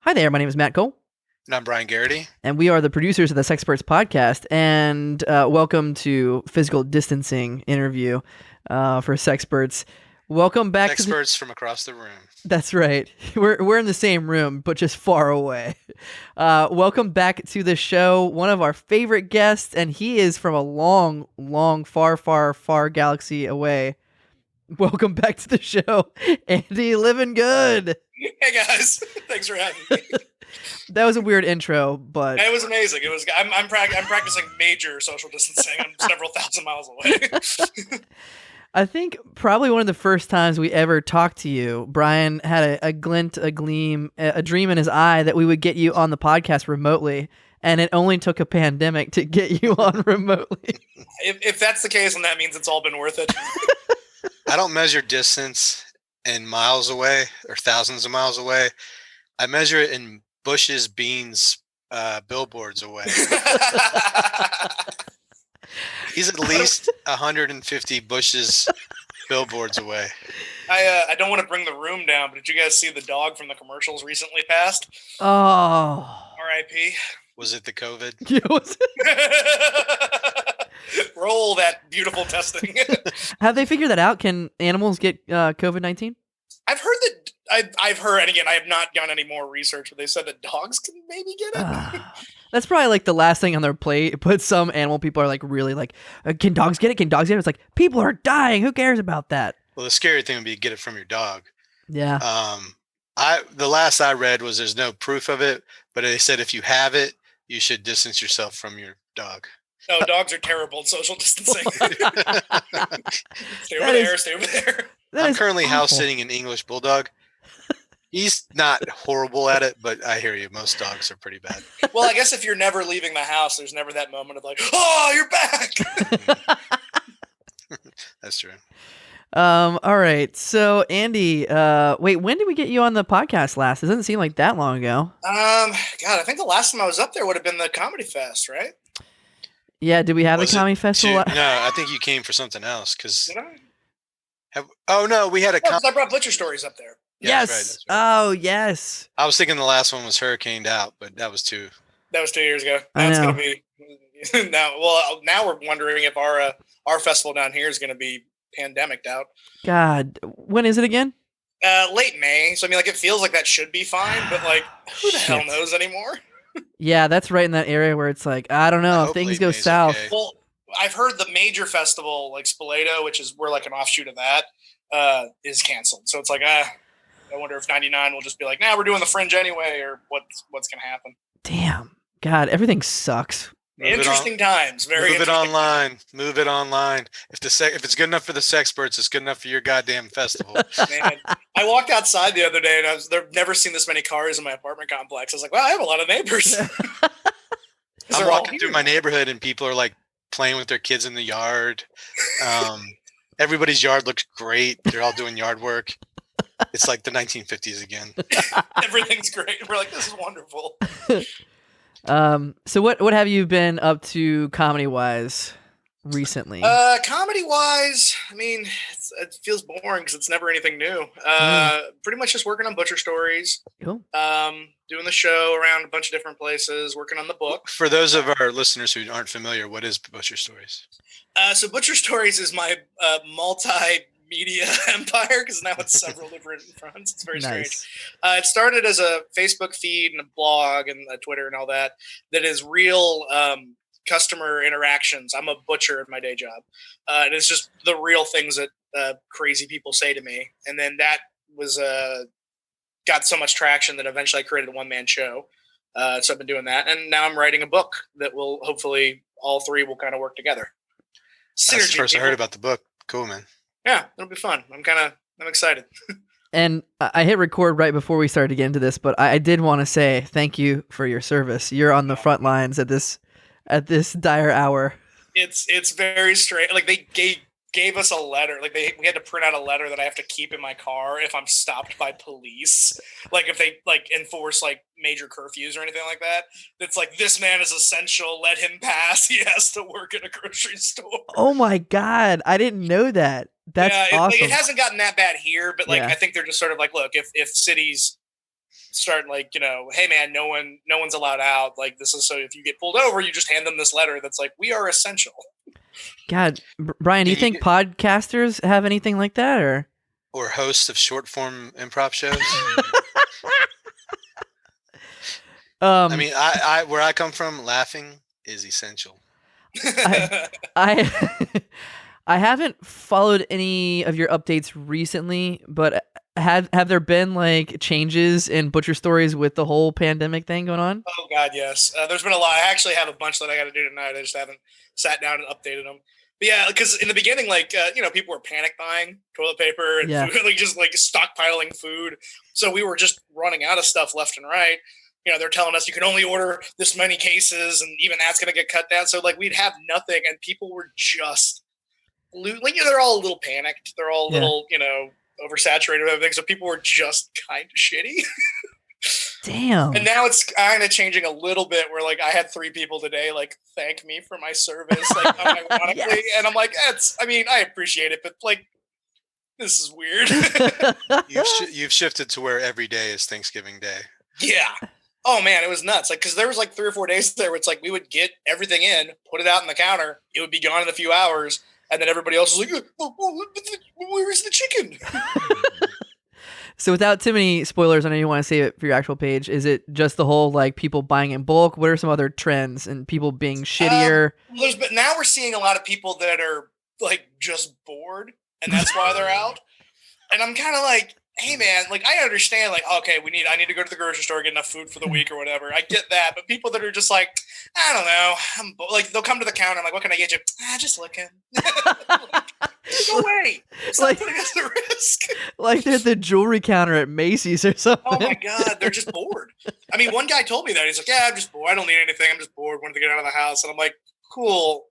Hi there, my name is Matt Cole. And I'm Brian Garrity. And we are the producers of the Sexperts Podcast. And welcome to physical distancing interview for Sexperts. Welcome back Experts from across the room. That's right. We're in the same room, but just far away. Welcome back to the show. One of our favorite guests, and he is from a long, far galaxy away. Welcome back to the show, Andy Livengood. Hey guys, thanks for having me. That was a weird intro, but it was amazing. It was. I'm practicing major social distancing. I'm several thousand miles away. I think probably one of the first times we ever talked to you, Brian had a glint, a gleam, a dream in his eye that we would get you on the podcast remotely, and it only took a pandemic to get you on remotely. If that's the case, then that means it's all been worth it. I don't measure distance in miles away or thousands of miles away. I measure it in bushes, beans, billboards away. He's at least 150 bushes, billboards away. I don't want to bring the room down, but did you guys see the dog from the commercials recently passed? Oh. R.I.P. Was it the COVID? Yeah, was it? Roll that beautiful testing. Have they figured that out? Can animals get COVID-19? I've heard that. I've heard, and again, I have not done any more research, but they said that dogs can maybe get it. That's probably like the last thing on their plate. But some animal people are like really like, can dogs get it? Can dogs get it? It's like, people are dying. Who cares about that? Well, the scary thing would be get it from your dog. Yeah. The last I read was there's no proof of it, but they said if you have it, you should distance yourself from your dog. No, dogs are terrible at social distancing. Stay over there. I'm currently house sitting an English bulldog. He's not horrible at it, but I hear you. Most dogs are pretty bad. Well, I guess if you're never leaving the house, there's never that moment of like, oh, you're back. That's true. All right. So Andy, wait, when did we get you on the podcast last? It doesn't seem like that long ago. God, I think the last time I was up there would have been the Comedy Fest, right? Yeah. Did we have the Comedy Festival? No, I think you came for something else. No, we had a. I brought Butcher Stories up there. Yeah, yes. That's right. Oh, yes. I was thinking the last one was hurricaned out, but that was 2 years ago. That's going to be now. Well, now we're wondering if our festival down here is going to be pandemiced out. God, when is it again? Late May. So I mean, like, it feels like that should be fine, but like, who the hell knows anymore? Yeah, that's right in that area where it's like, I don't know, if things go south. Okay. Well, I've heard the major festival, like Spoleto, which is we're like an offshoot of that, is canceled. So it's like, I wonder if 99 will just be like, nah, we're doing the Fringe anyway, or what's going to happen. Damn. God, everything sucks. Interesting times. Very Move it online. Move it online. If it's good enough for the Sexperts, it's good enough for your goddamn festival. Man, I walked outside the other day, and I've never seen this many cars in my apartment complex. I was like, wow, I have a lot of neighbors. I'm walking through my neighborhood, and people are like playing with their kids in the yard. Everybody's yard looks great. They're all doing yard work. It's like the 1950s again. Everything's great. We're like, this is wonderful. So what have you been up to comedy-wise recently? Comedy-wise, I mean, it feels boring because it's never anything new. Pretty much just working on Butcher Stories. Cool. Doing the show around a bunch of different places, working on the book. For those of our listeners who aren't familiar, what is Butcher Stories? So Butcher Stories is my multimedia empire, because now it's several different fronts. It's very strange. It started as a Facebook feed and a blog and a Twitter and all that is real customer interactions. I'm a butcher at my day job, and it's just the real things that crazy people say to me. And then that was got so much traction that eventually I created a one-man show. So I've been doing that, and now I'm writing a book that will hopefully all three will kind of work together. Synergy. That's the first I heard about the book. Cool, man. Yeah, it'll be fun. I'm excited. And I hit record right before we started to get into this, but I did want to say thank you for your service. You're on the front lines at this dire hour. It's very strange. Like, they gave us a letter. Like, we had to print out a letter that I have to keep in my car if I'm stopped by police. Like, if they enforce major curfews or anything like that. It's like, this man is essential. Let him pass. He has to work at a grocery store. Oh my God, I didn't know that. That's awesome. It hasn't gotten that bad here, but I think they're just sort of like, look, if cities start like, hey man, no one's allowed out. Like this is so if you get pulled over, you just hand them this letter that's like, we are essential. God, Brian, do you think podcasters have anything like that, or hosts of short form improv shows? I mean, I where I come from, laughing is essential. I haven't followed any of your updates recently, but have there been like changes in Butcher Stories with the whole pandemic thing going on? Oh God, yes. There's been a lot. I actually have a bunch that I got to do tonight. I just haven't sat down and updated them. But yeah, because in the beginning, like people were panic buying toilet paper and food, like just like stockpiling food. So we were just running out of stuff left and right. They're telling us you can only order this many cases, and even that's going to get cut down. So like we'd have nothing, and people were just like they're all a little panicked. They're all a little oversaturated with everything. So people were just kind of shitty. Damn. And now it's kind of changing a little bit where like I had 3 people today like thank me for my service, like unironically. Yes. And I'm like, I appreciate it, but like this is weird. You've shifted to where every day is Thanksgiving Day. Yeah. Oh man, it was nuts. Like, cause there was like 3 or 4 days there where it's like we would get everything in, put it out on the counter, it would be gone in a few hours, and then everybody else was like, "Where is the chicken?" So, without too many spoilers, I know you want to save it for your actual page. Is it just the whole like people buying in bulk? What are some other trends and people being shittier? But now we're seeing a lot of people that are like just bored, and that's why they're out. And I'm kind of like, hey man, like I understand, like okay, I need to go to the grocery store, get enough food for the week or whatever. I get that, but people that are just like, I don't know, like they'll come to the counter. I'm like, what can I get you? Just looking. Go away. It's like putting us at risk. Like they're at the jewelry counter at Macy's or something. Oh my God, they're just bored. I mean, one guy told me that he's like, yeah, I'm just bored. I don't need anything. I'm just bored. Wanted to get out of the house, and I'm like, cool.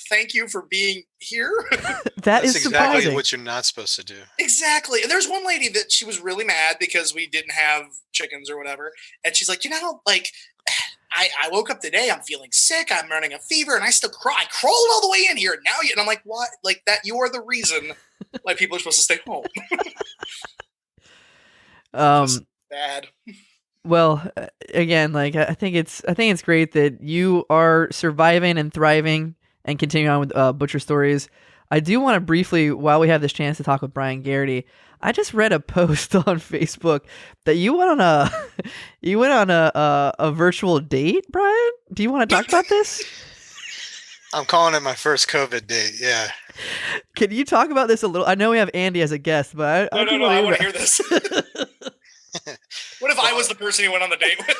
Thank you for being here. That's exactly surprising. What you're not supposed to do. Exactly. And there's one lady that she was really mad because we didn't have chickens or whatever. And she's like, like I woke up today, I'm feeling sick, I'm running a fever, and I still cry. I crawled all the way in here. Now and I'm like, what? Like that you are the reason why people are supposed to stay home. Just bad. Well, again, like I think it's great that you are surviving and thriving and continuing on with Butcher Stories. I do want to briefly, while we have this chance to talk with Brian Garrity, I just read a post on Facebook that you went on a virtual date, Brian. Do you want to talk about this? I'm calling it my first COVID date. Yeah. Can you talk about this a little? I know we have Andy as a guest, but I want to hear this. What if I was the person he went on the date with?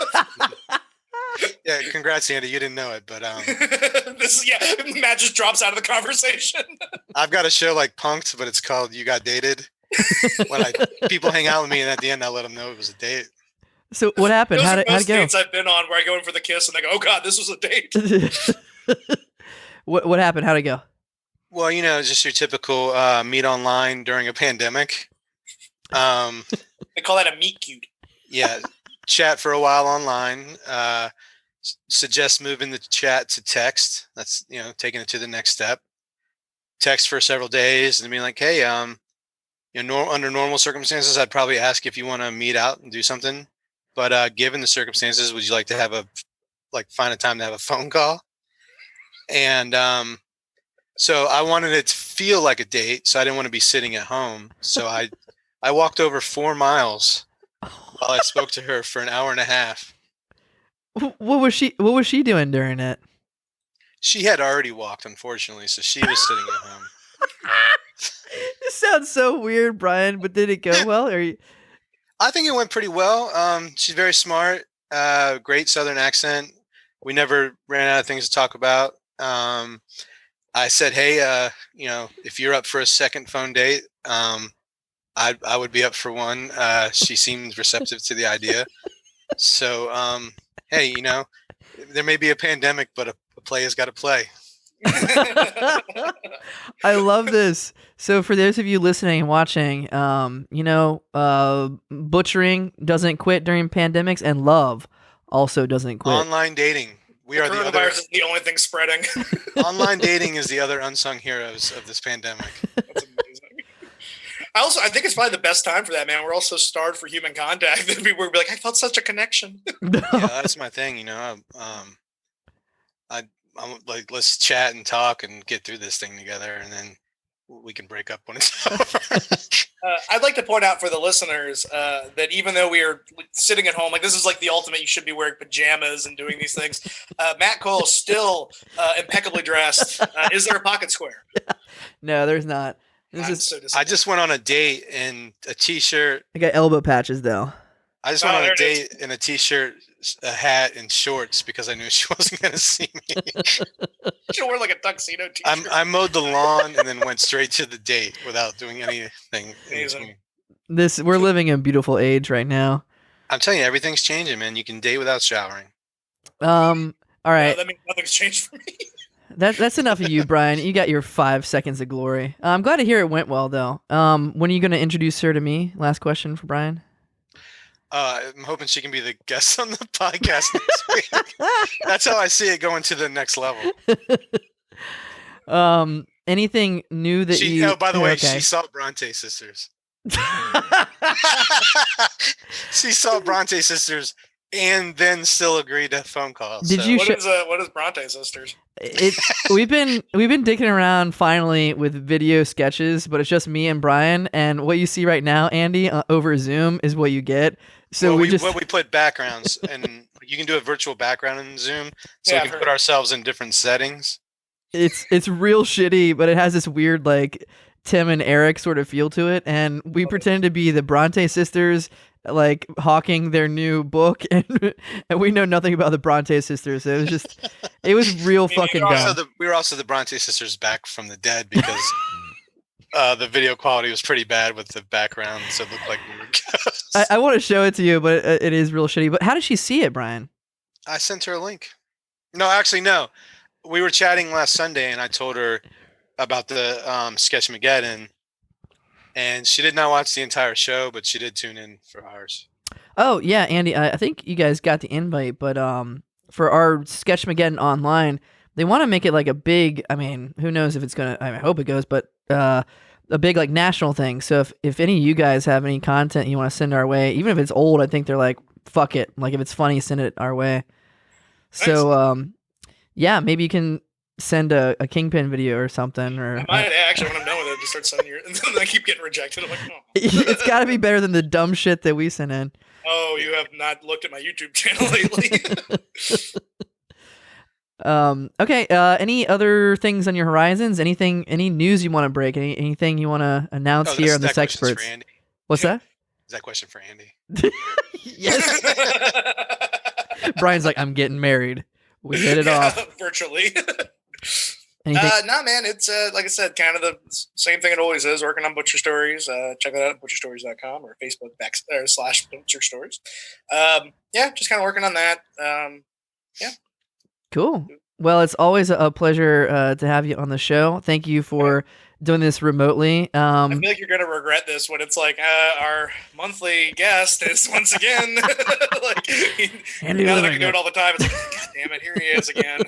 Yeah, congrats, Andy. You didn't know it, but Matt just drops out of the conversation. I've got a show like Punked, but it's called You Got Dated. When people hang out with me, and at the end, I let them know it was a date. So what happened? Those how'd are it most go? dates I've been on where I go in for the kiss, and they go, "Oh God, this was a date." What happened? How'd it go? Well, just your typical meet online during a pandemic. They call that a meet cute. Yeah, chat for a while online. Suggest moving the chat to text. That's taking it to the next step. Text for several days and being like, hey, under normal circumstances, I'd probably ask if you want to meet out and do something. But given the circumstances, would you like to find a time to have a phone call? And so I wanted it to feel like a date, so I didn't want to be sitting at home. So I walked over 4 miles while I spoke to her for an hour and a half. What was she doing during it? She had already walked, unfortunately, so she was sitting at home. This sounds so weird, Brian, but did it go well? I think it went pretty well. She's very smart, great Southern accent. We never ran out of things to talk about. I said, hey, if you're up for a second phone date, I would be up for one. She seemed receptive to the idea. So, hey, there may be a pandemic, but a play has got to play. I love this. So for those of you listening and watching, butchering doesn't quit during pandemics, and love also doesn't quit. Online dating. Coronavirus is the only thing spreading. Online dating is the other unsung heroes of this pandemic. That's amazing. I think it's probably the best time for that, man. We're all so starved for human contact that people would be like, I felt such a connection. Yeah, that's my thing. You know, I'm like, let's chat and talk and get through this thing together, and then we can break up when it's over. I'd like to point out for the listeners that even though we are sitting at home, like this is like the ultimate, you should be wearing pajamas and doing these things. Matt Cole still impeccably dressed. Is there a pocket square? No, there's not. I just went on a date in a t-shirt. I got elbow patches though. I just went on a date in a t-shirt, a hat, and shorts because I knew she wasn't going to see me. You wore like a tuxedo t-shirt. I mowed the lawn and then went straight to the date without doing anything. We're living in a beautiful age right now. I'm telling you, everything's changing, man. You can date without showering. All right. That means nothing's changed for me. That's enough of you, Brian. You got your 5 seconds of glory. I'm glad to hear it went well, though. When are you going to introduce her to me? Last question for Brian. I'm hoping she can be the guest on the podcast next week. That's how I see it going to the next level. Anything new that you... Oh, by the way, she saw Bronte Sisters. She saw Bronte Sisters and then still agreed to phone calls. What is Bronte Sisters? We've been dicking around finally with video sketches, but it's just me and Brian. And what you see right now, Andy, over Zoom is what you get. So we put backgrounds, and you can do a virtual background in Zoom, so we can put ourselves in different settings. It's real shitty, but it has this weird like Tim and Eric sort of feel to it, and we pretended to be the Bronte sisters, like hawking their new book, and we know nothing about the Bronte sisters. So it was real fucking dumb. We were also the Bronte sisters back from the dead because the video quality was pretty bad with the background, so it looked like we were ghosts. I want to show it to you, but it is real shitty. But how did she see it, Brian? I sent her a link. No, actually, no. We were chatting last Sunday, and I told her about the Sketchmageddon, and she did not watch the entire show, but she did tune in for ours. Oh yeah, Andy, I think you guys got the invite, but for our Sketchmageddon online, they want to make it like a big. I mean, who knows if it's gonna? I hope it goes, but a big like national thing. So if any of you guys have any content you want to send our way, even if it's old, I think they're like, fuck it. Like if it's funny, send it our way. Nice. So yeah, maybe you can send a Kingpin video or something. Or I might actually, when I'm done with it, just start sending your. And then I keep getting rejected. I'm like, oh. It's got to be better than the dumb shit that we sent in. Oh, you have not looked at my YouTube channel lately. Okay. Any other things on your horizons? Any news you want to break? Anything you want to announce here on the Sexperts? What's that? Is that question for Andy? Yes. Brian's like, I'm getting married. We hit it off virtually. Nah, man. It's like I said, kind of the same thing it always is. Working on Butcher Stories. Check that out at butcherstories.com or Facebook / Butcher Stories. Yeah, just kind of working on that. Yeah. Cool. Well, it's always a pleasure to have you on the show. Thank you for doing this remotely. I feel like you're going to regret this when it's like our monthly guest is once again like Andy now that I can do it all the time. It's like, God damn it, here he is again.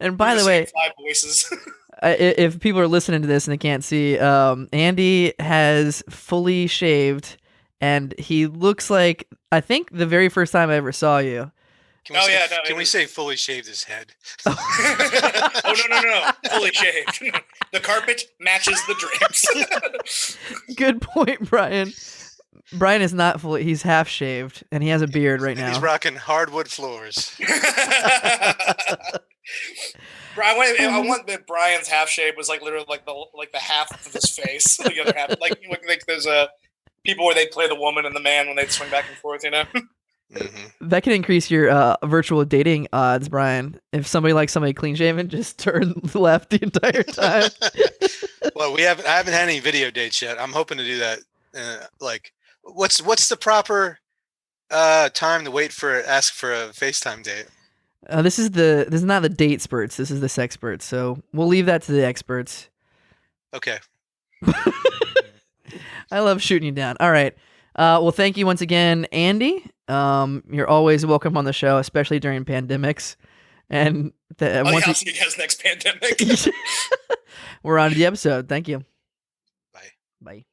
And by the way, 5 voices. If people are listening to this and they can't see, Andy has fully shaved, and he looks like, I think the very first time I ever saw you. Can we say fully shaved his head? Oh, no. Fully shaved. The carpet matches the drapes. Good point, Brian. Brian is not fully, he's half shaved, and he has a beard right now. He's rocking hardwood floors. I want that Brian's half shave was like literally like the half of his face. The other half. Like there's people where they play the woman and the man when they swing back and forth, you know? Mm-hmm. That can increase your virtual dating odds, Brian. If somebody likes somebody clean shaven, just turn left the entire time. Well, I haven't had any video dates yet. I'm hoping to do that. Like, what's the proper time to ask for a FaceTime date? This is not the date experts. This is the Sexperts. So we'll leave that to the experts. Okay. I love shooting you down. All right. Well, thank you once again, Andy. You're always welcome on the show, especially during pandemics. And I'll see you guys next pandemic. We're on to the episode. Thank you. Bye. Bye.